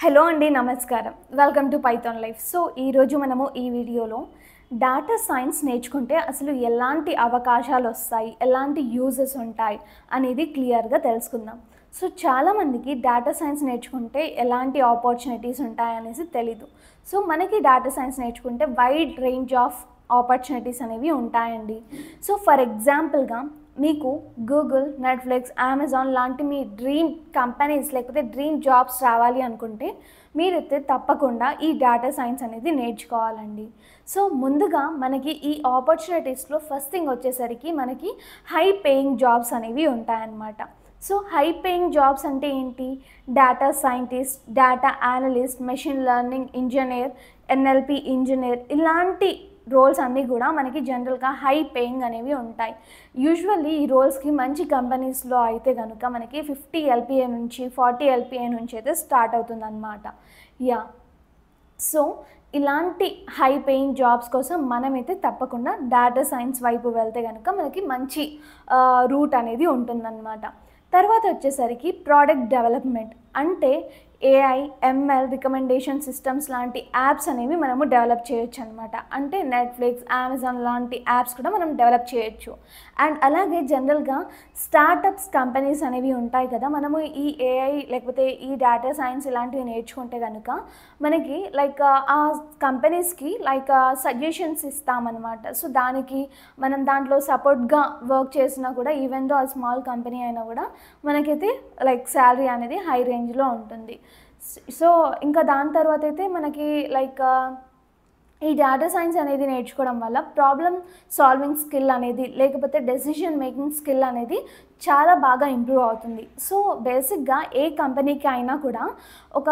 Hello అండి, నమస్కారం. Welcome to Python life. So ఈరోజు మనము ఈ వీడియోలో డేటా సైన్స్ నేర్చుకుంటే అసలు ఎలాంటి అవకాశాలు వస్తాయి, ఎలాంటి యూజెస్ ఉంటాయి అనేది క్లియర్గా తెలుసుకుందాం. సో చాలామందికి డేటా సైన్స్ నేర్చుకుంటే ఎలాంటి ఆపర్చునిటీస్ ఉంటాయనేసి తెలీదు. సో మనకి డేటా సైన్స్ నేర్చుకుంటే వైడ్ రేంజ్ ఆఫ్ ఆపర్చునిటీస్ అనేవి ఉంటాయండి. సో ఫర్ ఎగ్జాంపుల్గా మీకు గూగుల్, నెట్ఫ్లిక్స్, అమెజాన్ లాంటి మీ డ్రీమ్ కంపెనీస్ లేకపోతే డ్రీమ్ జాబ్స్ రావాలి అనుకుంటే మీరైతే తప్పకుండా ఈ డేటా సైన్స్ అనేది నేర్చుకోవాలండి. సో ముందుగా మనకి ఈ ఆపర్చునిటీస్లో ఫస్ట్ థింగ్ వచ్చేసరికి మనకి హై పేయింగ్ జాబ్స్ అనేవి ఉంటాయన్నమాట. సో హై పేయింగ్ జాబ్స్ అంటే ఏంటి? Data scientist, data analyst, machine learning engineer, NLP engineer, ఇలాంటి రోల్స్ అన్నీ కూడా మనకి జనరల్గా హై పేయింగ్ అనేవి ఉంటాయి. యూజువల్లీ ఈ రోల్స్కి మంచి కంపెనీస్లో అయితే కనుక మనకి 50 LPA నుంచి 40 LPA నుంచి అయితే స్టార్ట్ అవుతుందన్నమాట. సో ఇలాంటి హై పేయింగ్ జాబ్స్ కోసం మనమైతే తప్పకుండా డేటా సైన్స్ వైపు వెళ్తే కనుక మనకి మంచి రూట్ అనేది ఉంటుందన్నమాట. తర్వాత వచ్చేసరికి ప్రోడక్ట్ డెవలప్మెంట్ అంటే AI, ML రికమెండేషన్ సిస్టమ్స్ లాంటి యాప్స్ అనేవి మనము డెవలప్ చేయొచ్చు అనమాట. అంటే నెట్ఫ్లిక్స్, అమెజాన్ లాంటి యాప్స్ కూడా మనం డెవలప్ చేయొచ్చు. అండ్ అలాగే జనరల్గా స్టార్టప్స్ కంపెనీస్ అనేవి ఉంటాయి కదా, మనము ఈ AI లేకపోతే ఈ డేటా సైన్స్ ఇలాంటివి నేర్చుకుంటే కనుక మనకి ఆ కంపెనీస్కి సజెషన్స్ ఇస్తామన్నమాట. సో దానికి మనం దాంట్లో సపోర్ట్గా వర్క్ చేసినా కూడా ఈవెన్ దో ఆ స్మాల్ కంపెనీ అయినా కూడా మనకైతే శాలరీ అనేది హై రేంజ్లో ఉంటుంది. సో ఇంకా దాని తర్వాత అయితే మనకి ఈ డేటా సైన్స్ అనేది నేర్చుకోవడం వల్ల ప్రాబ్లమ్ సాల్వింగ్ స్కిల్ అనేది లేకపోతే డెసిషన్ మేకింగ్ స్కిల్ అనేది చాలా బాగా ఇంప్రూవ్ అవుతుంది. సో బేసిక్గా ఏ కంపెనీకి అయినా కూడా ఒక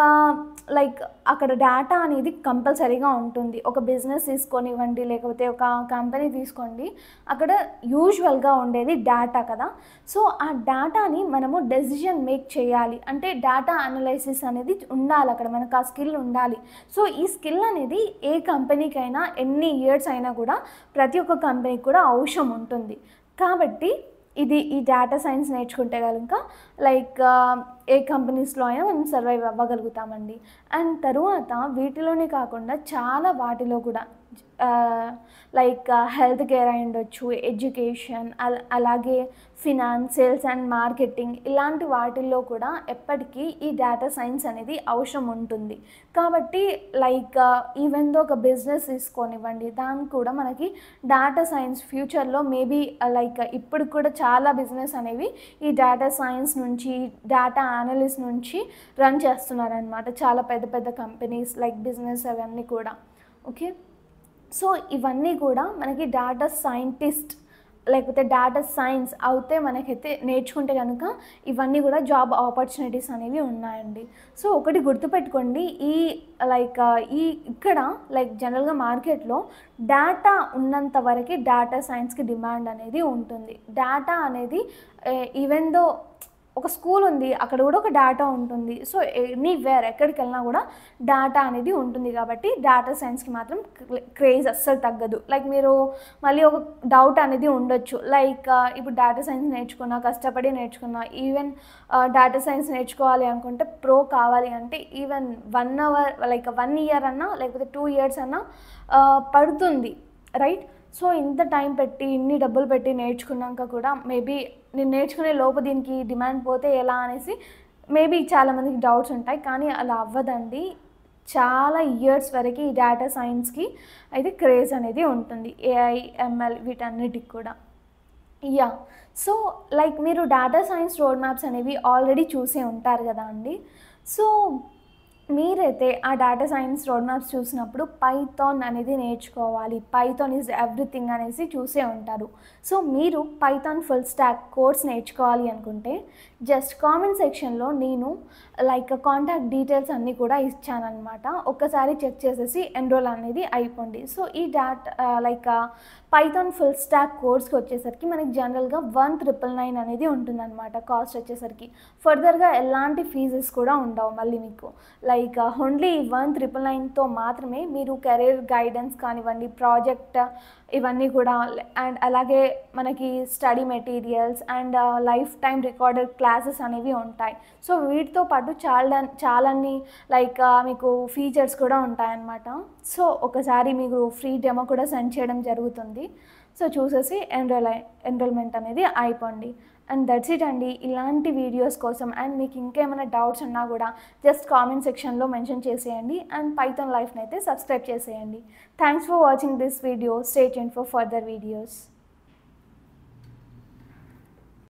అక్కడ డేటా అనేది కంపల్సరీగా ఉంటుంది. ఒక బిజినెస్ తీసుకొనివ్వండి లేకపోతే ఒక కంపెనీ తీసుకోండి, అక్కడ యూజువల్గా ఉండేది డేటా కదా. సో ఆ డేటాని మనము డెసిషన్ మేక్ చేయాలి అంటే డేటా అనలైసిస్ అనేది ఉండాలి, అక్కడ మనకు ఆ స్కిల్ ఉండాలి. సో ఈ స్కిల్ అనేది ఏ కంపెనీకైనా ఎన్ని ఇయర్స్ అయినా కూడా ప్రతి ఒక్క కంపెనీకి కూడా అవసరం ఉంటుంది. కాబట్టి ఈ డేటా సైన్స్ నేర్చుకుంటే కనుక ఏ కంపెనీస్లో అయినా మనం సర్వైవ్ అవ్వగలుగుతామండి. అండ్ తరువాత వీటిలోనే కాకుండా చాలా వాటిలో కూడా హెల్త్ కేర్ అయి ఉండొచ్చు, ఎడ్యుకేషన్, అలాగే ఫినాన్స్, సేల్స్ అండ్ మార్కెటింగ్, ఇలాంటి వాటిల్లో కూడా ఎప్పటికీ ఈ డేటా సైన్స్ అనేది అవసరం ఉంటుంది. కాబట్టి ఈవెన్ దో ఒక బిజినెస్ తీసుకొనివ్వండి, దానికి కూడా మనకి డేటా సైన్స్ ఫ్యూచర్లో మేబీ ఇప్పుడు కూడా చాలా బిజినెస్ అనేవి ఈ డేటా సైన్స్ నుంచి, డేటా అనలిస్ట్ నుంచి రన్ చేస్తున్నారనమాట. చాలా పెద్ద పెద్ద కంపెనీస్ బిజినెస్ అవన్నీ కూడా. ఓకే, సో ఇవన్నీ కూడా మనకి డేటా సైంటిస్ట్ లేకపోతే డేటా సైన్స్ అవుతే మనకైతే నేర్చుకుంటే కనుక ఇవన్నీ కూడా జాబ్ ఆపర్చునిటీస్ అనేవి ఉన్నాయండి. సో ఒకటి గుర్తుపెట్టుకోండి, ఇక్కడ జనరల్గా మార్కెట్లో డేటా ఉన్నంత వరకు డేటా సైన్స్కి డిమాండ్ అనేది ఉంటుంది. డేటా అనేది ఈవెన్ దో ఒక స్కూల్ ఉంది, అక్కడ కూడా ఒక డేటా ఉంటుంది. సో ఎనీవేర్ ఎక్కడికి వెళ్ళినా కూడా డేటా అనేది ఉంటుంది. కాబట్టి డేటా సైన్స్కి మాత్రం క్రేజ్ అస్సలు తగ్గదు. మీరు మళ్ళీ ఒక డౌట్ అనేది ఉండొచ్చు, ఇప్పుడు డేటా సైన్స్ నేర్చుకున్నా, కష్టపడి నేర్చుకున్నా, ఈవెన్ డేటా సైన్స్ నేర్చుకోవాలి అనుకుంటే ప్రో కావాలి అంటే ఈవెన్ 1 hour 1 year అన్నా లేకపోతే 2 years అన్నా పడుతుంది, రైట్? సో ఇంత టైం పెట్టి ఇన్ని డబ్బులు పెట్టి నేర్చుకున్నాక కూడా మేబీ నేను నేర్చుకునే లోపు దీనికి డిమాండ్ పోతే ఎలా అనేసి మేబీ చాలామందికి డౌట్స్ ఉంటాయి. కానీ అలా అవ్వదండి. చాలా ఇయర్స్ వరకు ఈ డేటా సైన్స్కి అయితే క్రేజ్ అనేది ఉంటుంది, AI, ML వీటన్నిటికి కూడా. సో మీరు డేటా సైన్స్ రోడ్ మ్యాప్స్ అనేవి ఆల్రెడీ చూసే ఉంటారు కదా అండి. సో మీరైతే ఆ డేటా సైన్స్ రోడ్ మ్యాప్స్ చూసినప్పుడు పైథాన్ అనేది నేర్చుకోవాలి, పైథాన్ ఈజ్ ఎవ్రీథింగ్ అనేసి చూసే ఉంటారు. సో మీరు పైథాన్ ఫుల్ స్టాక్ కోర్స్ నేర్చుకోవాలి అనుకుంటే జస్ట్ కామెంట్ సెక్షన్లో నేను కాంటాక్ట్ డీటెయిల్స్ అన్నీ కూడా ఇచ్చానమాట. ఒక్కసారి చెక్ చేసేసి ఎన్రోల్ అనేది అయిపోండి. సో ఈ పైథాన్ ఫుల్ స్టాక్ కోర్స్కి వచ్చేసరికి మనకి జనరల్గా 1,999 అనేది ఉంటుందన్నమాట కాస్ట్ వచ్చేసరికి. ఫర్దర్గా ఎలాంటి ఫీజెస్ కూడా ఉండవు మళ్ళీ మీకు. ఓన్లీ 1,999తో మాత్రమే మీరు కెరీర్ గైడెన్స్ కానివ్వండి, ప్రాజెక్ట్ ఇవన్నీ కూడా అండ్ అలాగే మనకి study materials and life time recorded classes అనేవి ఉంటాయి. సో వీటితో పాటు చాలాన్ని లైక్ మీకు ఫీచర్స్ కూడా ఉంటాయన్నమాట. సో ఒకసారి మీకు ఫ్రీ డెమో కూడా సెండ్ చేయడం జరుగుతుంది. సో చూసేసి ఎన్రోల్మెంట్ అనేది అయిపోండి. అండ్ దట్స్ ఇట్ అండి. ఇలాంటి వీడియోస్ కోసం అండ్ మీకు ఇంకేమైనా డౌట్స్ ఉన్నా కూడా జస్ట్ కామెంట్ సెక్షన్లో మెన్షన్ చేసేయండి. అండ్ పైథాన్ లైఫ్ని అయితే సబ్స్క్రైబ్ చేసేయండి. Thanks for watching this video. Stay tuned for further videos.